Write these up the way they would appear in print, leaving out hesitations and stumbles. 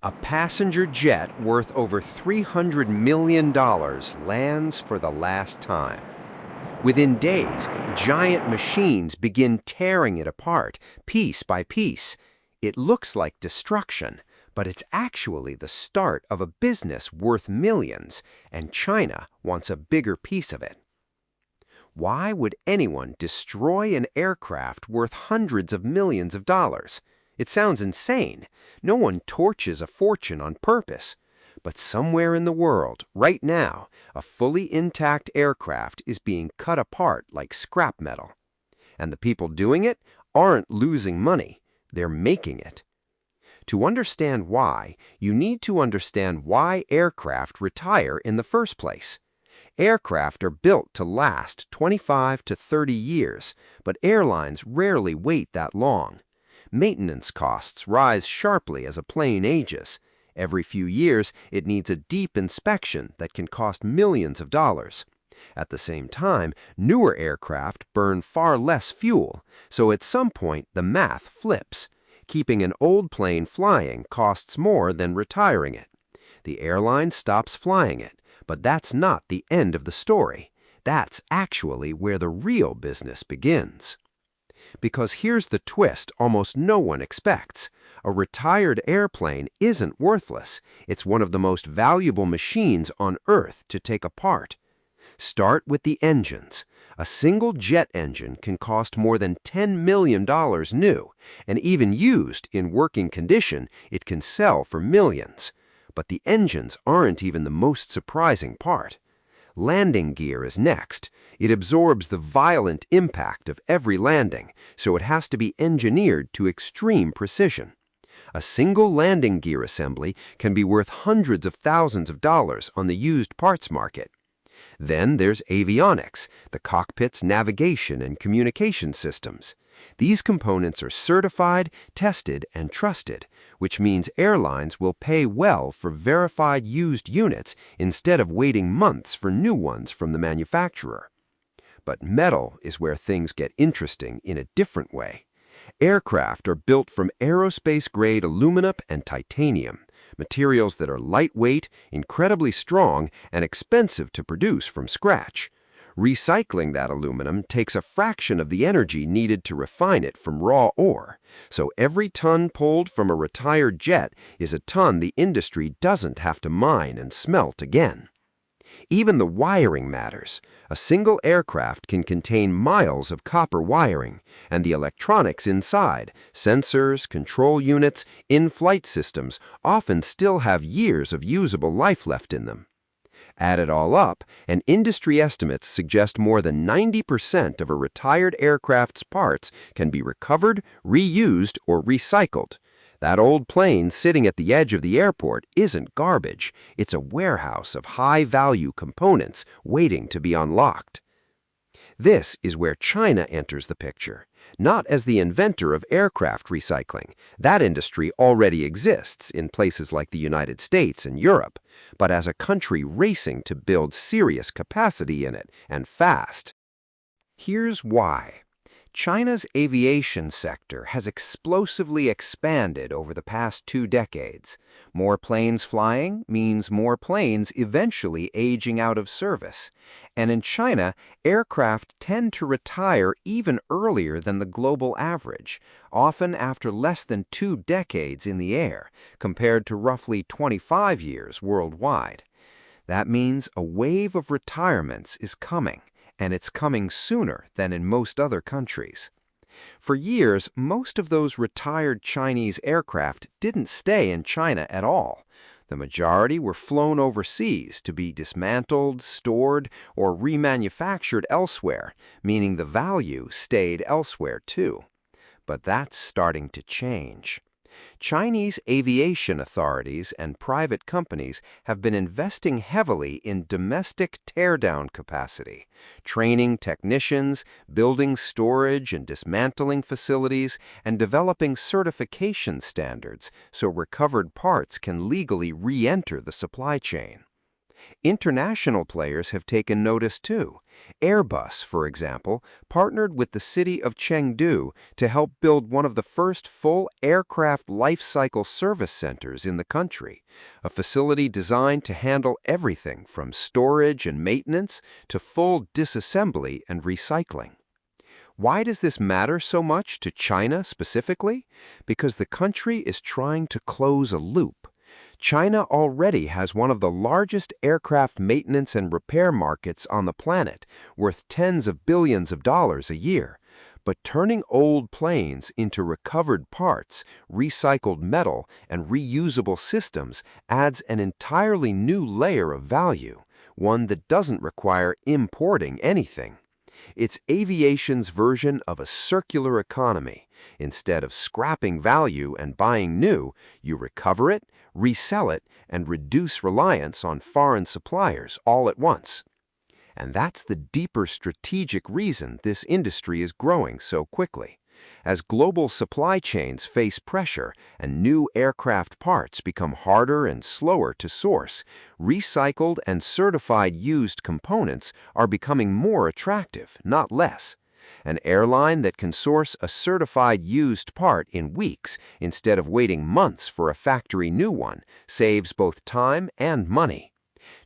A passenger jet worth over $300 million lands for the last time. Within days, giant machines begin tearing it apart, piece by piece. It looks like destruction, but it's actually the start of a business worth millions, and China wants a bigger piece of it. Why would anyone destroy an aircraft worth hundreds of millions of dollars? It sounds insane. No one torches a fortune on purpose. But somewhere in the world, right now, a fully intact aircraft is being cut apart like scrap metal. And the people doing it aren't losing money. They're making it. To understand why, you need to understand why aircraft retire in the first place. Aircraft are built to last 25 to 30 years, but airlines rarely wait that long. Maintenance costs rise sharply as a plane ages. Every few years, it needs a deep inspection that can cost millions of dollars. At the same time, newer aircraft burn far less fuel, so at some point the math flips. Keeping an old plane flying costs more than retiring it. The airline stops flying it, but that's not the end of the story. That's actually where the real business begins. Because here's the twist almost no one expects. A retired airplane isn't worthless. It's one of the most valuable machines on Earth to take apart. Start with the engines. A single jet engine can cost more than $10 million new, and even used in working condition, it can sell for millions. But the engines aren't even the most surprising part. Landing gear is next. It absorbs the violent impact of every landing, so it has to be engineered to extreme precision. A single landing gear assembly can be worth hundreds of thousands of dollars on the used parts market. Then there's avionics, the cockpit's navigation and communication systems. These components are certified, tested, and trusted, which means airlines will pay well for verified used units instead of waiting months for new ones from the manufacturer. But metal is where things get interesting in a different way. Aircraft are built from aerospace-grade aluminum and titanium, materials that are lightweight, incredibly strong, and expensive to produce from scratch. Recycling that aluminum takes a fraction of the energy needed to refine it from raw ore, so every ton pulled from a retired jet is a ton the industry doesn't have to mine and smelt again. Even the wiring matters. A single aircraft can contain miles of copper wiring, and the electronics inside, sensors, control units, in-flight systems, often still have years of usable life left in them. Add it all up, and industry estimates suggest more than 90% of a retired aircraft's parts can be recovered, reused, or recycled. That old plane sitting at the edge of the airport isn't garbage. It's a warehouse of high-value components waiting to be unlocked. This is where China enters the picture, not as the inventor of aircraft recycling. That industry already exists in places like the United States and Europe, but as a country racing to build serious capacity in it, and fast. Here's why. China's aviation sector has explosively expanded over the past 2 decades. More planes flying means more planes eventually aging out of service. And in China, aircraft tend to retire even earlier than the global average, often after less than 2 decades in the air, compared to roughly 25 years worldwide. That means a wave of retirements is coming, and it's coming sooner than in most other countries. For years, most of those retired Chinese aircraft didn't stay in China at all. The majority were flown overseas to be dismantled, stored, or remanufactured elsewhere, meaning the value stayed elsewhere too. But that's starting to change. Chinese aviation authorities and private companies have been investing heavily in domestic teardown capacity, training technicians, building storage and dismantling facilities, and developing certification standards so recovered parts can legally re-enter the supply chain. International players have taken notice too. Airbus, for example, partnered with the city of Chengdu to help build one of the first full aircraft life cycle service centers in the country, a facility designed to handle everything from storage and maintenance to full disassembly and recycling. Why does this matter so much to China specifically? Because the country is trying to close a loop. China already has one of the largest aircraft maintenance and repair markets on the planet, worth tens of billions of dollars a year. But turning old planes into recovered parts, recycled metal, and reusable systems adds an entirely new layer of value, one that doesn't require importing anything. It's aviation's version of a circular economy. Instead of scrapping value and buying new, you recover it, resell it, and reduce reliance on foreign suppliers all at once. And that's the deeper strategic reason this industry is growing so quickly. As global supply chains face pressure and new aircraft parts become harder and slower to source, recycled and certified used components are becoming more attractive, not less. An airline that can source a certified used part in weeks instead of waiting months for a factory new one saves both time and money.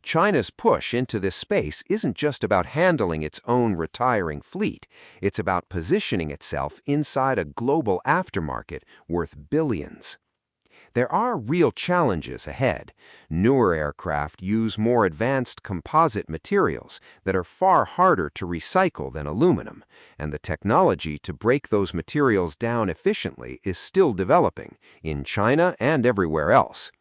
China's push into this space isn't just about handling its own retiring fleet, it's about positioning itself inside a global aftermarket worth billions. There are real challenges ahead. Newer aircraft use more advanced composite materials that are far harder to recycle than aluminum, and the technology to break those materials down efficiently is still developing, in China and everywhere else.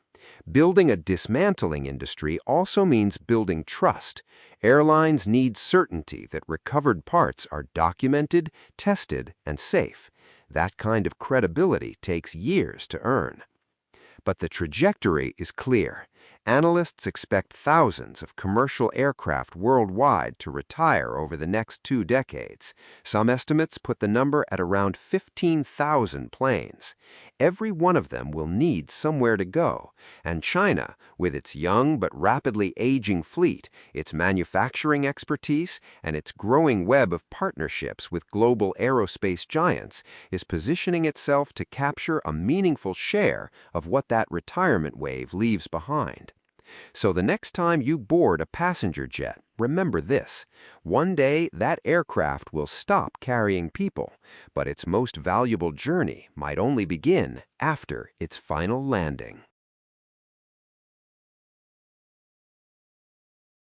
Building a dismantling industry also means building trust. Airlines need certainty that recovered parts are documented, tested, and safe. That kind of credibility takes years to earn. But the trajectory is clear. Analysts expect thousands of commercial aircraft worldwide to retire over the next 2 decades. Some estimates put the number at around 15,000 planes. Every one of them will need somewhere to go, and China, with its young but rapidly aging fleet, its manufacturing expertise, and its growing web of partnerships with global aerospace giants, is positioning itself to capture a meaningful share of what that retirement wave leaves behind. So the next time you board a passenger jet, remember this: one day that aircraft will stop carrying people, but its most valuable journey might only begin after its final landing.